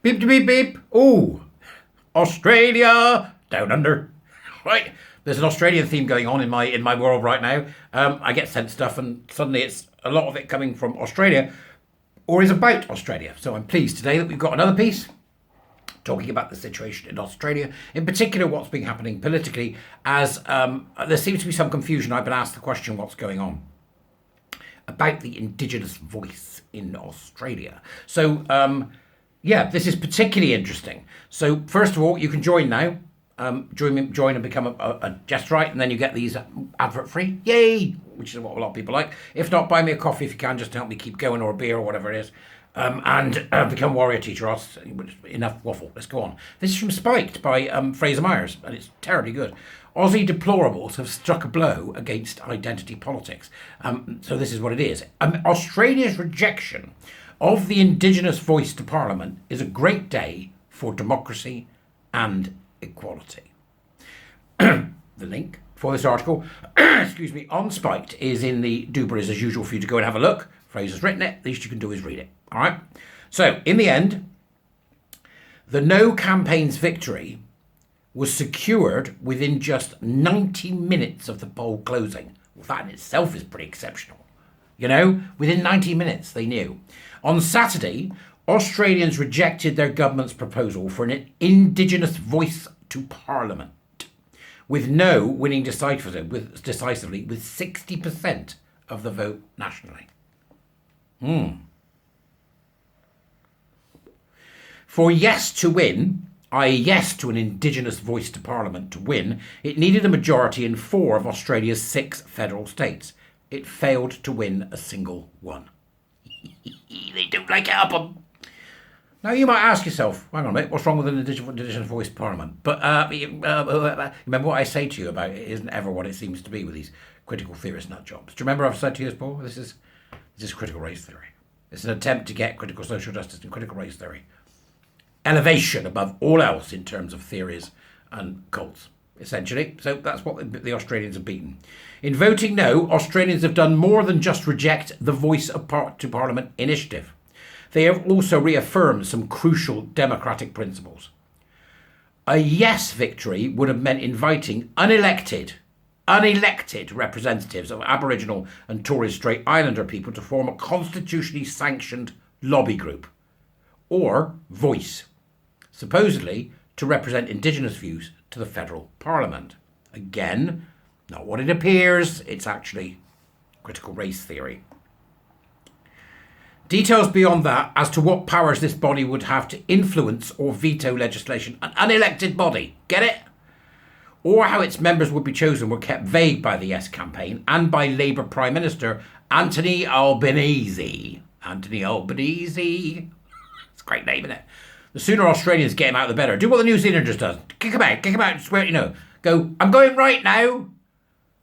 Beep to beep beep. Ooh, Australia down under. Right. There's an Australian theme going on in my world right now. I get sent stuff, and suddenly it's a lot of it coming from Australia, or is about Australia. So I'm pleased today that we've got another piece talking about the situation in Australia, in particular what's been happening politically, as there seems to be some confusion. I've been asked the question, what's going on about the Indigenous voice in Australia. So, this is particularly interesting. So, first of all, you can join now. Join and become a Jesterite, and then you get these advert free. Yay! Which is what a lot of people like. If not, buy me a coffee if you can, just to help me keep going, or a beer, or whatever it is. And become warrior teacher. Enough waffle. Let's go on. This is from Spiked by Fraser Myers, and it's terribly good. Aussie deplorables have struck a blow against identity politics. So this is what it is. Australia's rejection of the Indigenous voice to Parliament is a great day for democracy and equality. The link for this article, excuse me, on Spiked is in the Dubras as usual for you to go and have a look. Fraser's written it. Least you can do is read it. All right. So in the end, the No campaign's victory was secured within just 90 minutes of the poll closing. Well, that in itself is pretty exceptional. You know, within 90 minutes they knew. On Saturday, Australians rejected their government's proposal for an Indigenous voice to Parliament, with No winning decisively with 60% of the vote nationally. For yes to win, i.e. yes to an Indigenous voice to Parliament to win, it needed a majority in 4 of Australia's 6 federal states. It failed to win a single one. They don't like it up 'em. Now you might ask yourself, hang on a minute, what's wrong with an Indigenous voice Parliament? But remember what I say to you about it isn't ever what it seems to be with these critical theorist nut jobs. Do you remember I've said to you this before? This is critical race theory. It's an attempt to get critical social justice and critical race theory elevation above all else in terms of theories and cults, essentially. So that's what the Australians have beaten. In voting No, Australians have done more than just reject the Voice to Parliament initiative. They have also reaffirmed some crucial democratic principles. A yes victory would have meant inviting unelected representatives of Aboriginal and Torres Strait Islander people to form a constitutionally sanctioned lobby group, or voice, supposedly to represent Indigenous views to the federal Parliament. Again, not what it appears, it's actually critical race theory. Details beyond that as to what powers this body would have to influence or veto legislation, an unelected body, get it? Or how its members would be chosen were kept vague by the Yes campaign and by Labour Prime Minister Anthony Albanese. Anthony Albanese. It's a great name, isn't it? The sooner Australians get him out, the better. Do what the New Zealanders does. Kick him out, swear, go, I'm going right now.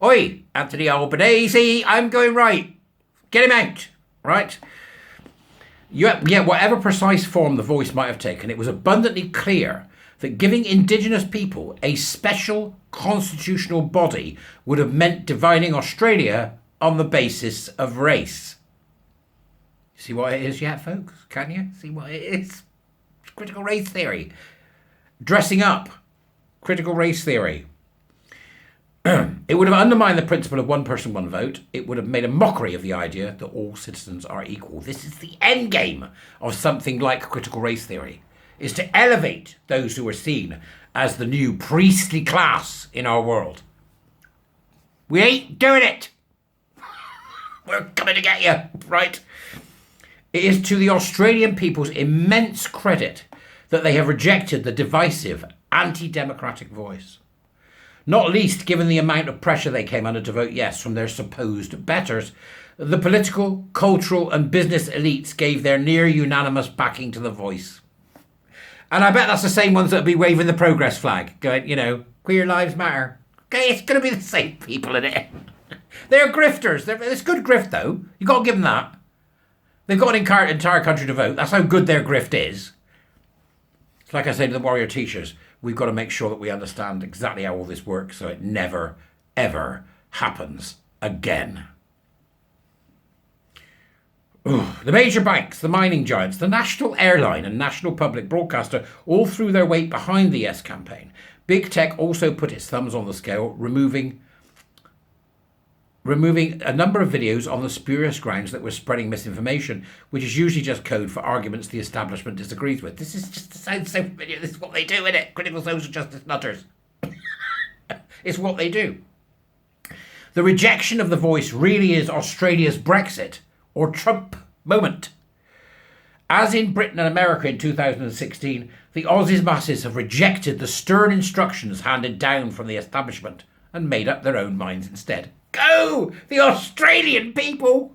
Oi, Anthony Albanese, I'm going right. Get him out, right? Yeah, whatever precise form the voice might have taken, it was abundantly clear that giving Indigenous people a special constitutional body would have meant dividing Australia on the basis of race. See what it is yet, folks? Can you see what it is? Critical race theory. Dressing up. Critical race theory. It would have undermined the principle of one person, one vote. It would have made a mockery of the idea that all citizens are equal. This is the end game of something like critical race theory, is to elevate those who are seen as the new priestly class in our world. We ain't doing it. We're coming to get you, right? It is to the Australian people's immense credit that they have rejected the divisive, anti-democratic voice. Not least given the amount of pressure they came under to vote yes from their supposed betters. The political, cultural and business elites gave their near unanimous backing to the voice. And I bet that's the same ones that'll be waving the progress flag, going, queer lives matter. Okay, it's going to be the same people in it. They're grifters. It's good grift, though. You've got to give them that. They've got an entire country to vote. That's how good their grift is. It's like I say to the warrior teachers, we've got to make sure that we understand exactly how all this works so it never, ever happens again. The major banks, the mining giants, the national airline and national public broadcaster all threw their weight behind the Yes campaign. Big tech also put its thumbs on the scale, removing a number of videos on the spurious grounds that were spreading misinformation, which is usually just code for arguments the establishment disagrees with. This is just sounds so familiar. This is what they do, isn't it? Critical social justice nutters. It's what they do. The rejection of the voice really is Australia's Brexit or Trump moment. As in Britain and America in 2016, the Aussies masses have rejected the stern instructions handed down from the establishment and made up their own minds instead. Go, the Australian people!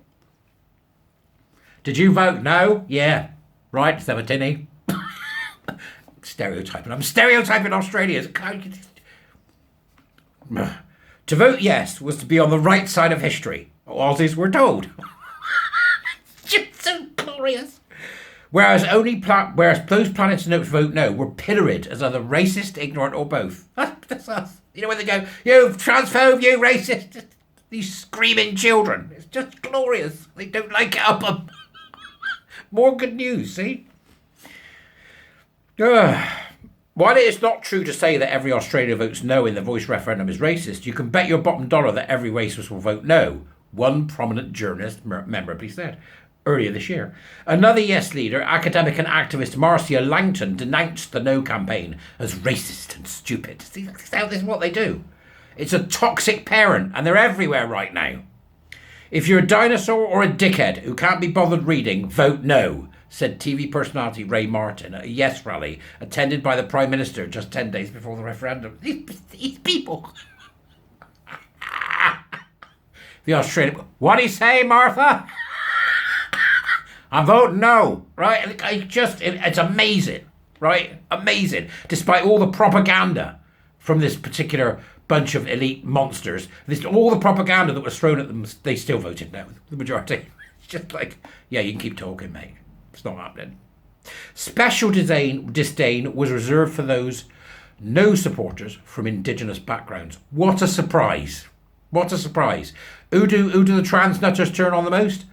Did you vote no? Yeah. Right, 17. Stereotyping. I'm stereotyping Australians. To vote yes was to be on the right side of history. Aussies were told. Just so glorious. Whereas those planets to vote no were pilloried as either racist, ignorant, or both. That's us. You know when they go, you transphobe, you racist. These screaming children. It's just glorious. They don't like it up them. More good news, see? While it is not true to say that every Australian votes no in the voice referendum is racist, you can bet your bottom dollar that every racist will vote no, one prominent journalist memorably said earlier this year. Another Yes leader, academic and activist Marcia Langton, denounced the No campaign as racist and stupid. See, this is what they do. It's a toxic parent, and they're everywhere right now. If you're a dinosaur or a dickhead who can't be bothered reading, vote no, said TV personality Ray Martin at a Yes rally attended by the Prime Minister just 10 days before the referendum. These people. The Australian... What do you say, Martha? I'm voting no, right? It's amazing, right? Amazing. Despite all the propaganda from this particular bunch of elite monsters, all the propaganda that was thrown at them, they still voted no, the majority. It's just like, yeah, you can keep talking, mate. It's not happening. Special disdain was reserved for those no supporters from Indigenous backgrounds. What a surprise. What a surprise. Who do the trans nutters turn on the most?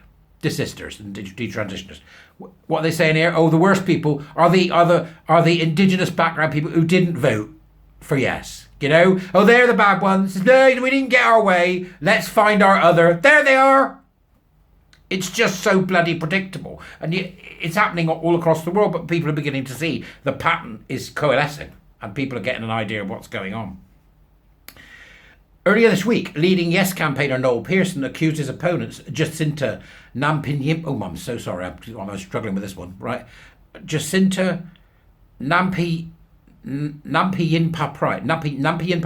Desisters and detransitioners. What are they saying here? Oh, the worst people are the Indigenous background people who didn't vote for yes. You know? Oh, they're the bad ones. No, we didn't get our way. Let's find our other. There they are. It's just so bloody predictable. And it's happening all across the world, but people are beginning to see the pattern is coalescing and people are getting an idea of what's going on. Earlier this week, leading Yes campaigner Noel Pearson accused his opponents, Jacinta Nampijinpa... Oh, I'm so sorry, I'm struggling with this one, right? Jacinta Nampijinpa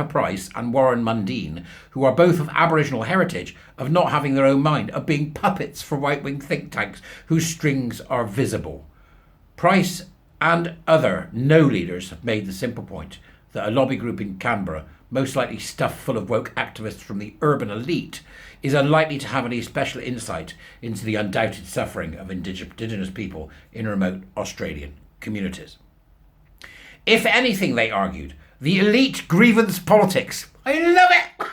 Price and Warren Mundine, who are both of Aboriginal heritage, of not having their own mind, of being puppets for right-wing think tanks whose strings are visible. Price and other no leaders have made the simple point that a lobby group in Canberra, most likely stuffed full of woke activists from the urban elite, is unlikely to have any special insight into the undoubted suffering of Indigenous people in remote Australian communities. If anything, they argued, the elite grievance politics. I love it!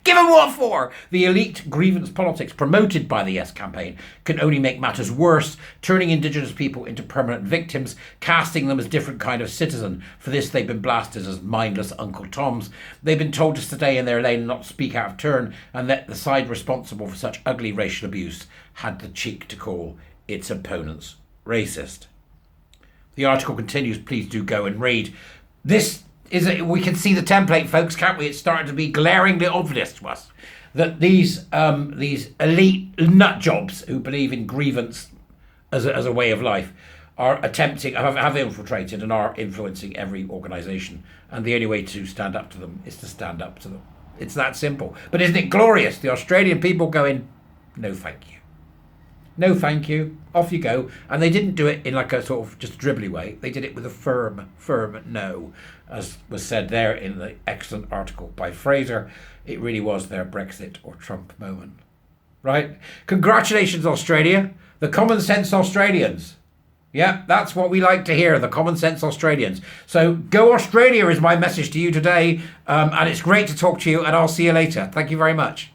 Give them what for! The elite grievance politics promoted by the Yes campaign can only make matters worse, turning Indigenous people into permanent victims, casting them as different kind of citizen. For this, they've been blasted as mindless Uncle Toms. They've been told to stay in their lane and not speak out of turn, and that the side responsible for such ugly racial abuse had the cheek to call its opponents racist. The article continues. Please do go and read. We can see the template, folks, can't we? It's starting to be glaringly obvious to us that these elite nut jobs who believe in grievance as a way of life are have infiltrated and are influencing every organisation. And the only way to stand up to them is to stand up to them. It's that simple. But isn't it glorious? The Australian people going, no, thank you. No, thank you. Off you go. And they didn't do it in like a sort of just dribbly way. They did it with a firm no, as was said there in the excellent article by Fraser. It really was their Brexit or Trump moment. Right? Congratulations, Australia. The common sense Australians. Yeah, that's what we like to hear, the common sense Australians. So go Australia is my message to you today. And it's great to talk to you, and I'll see you later. Thank you very much.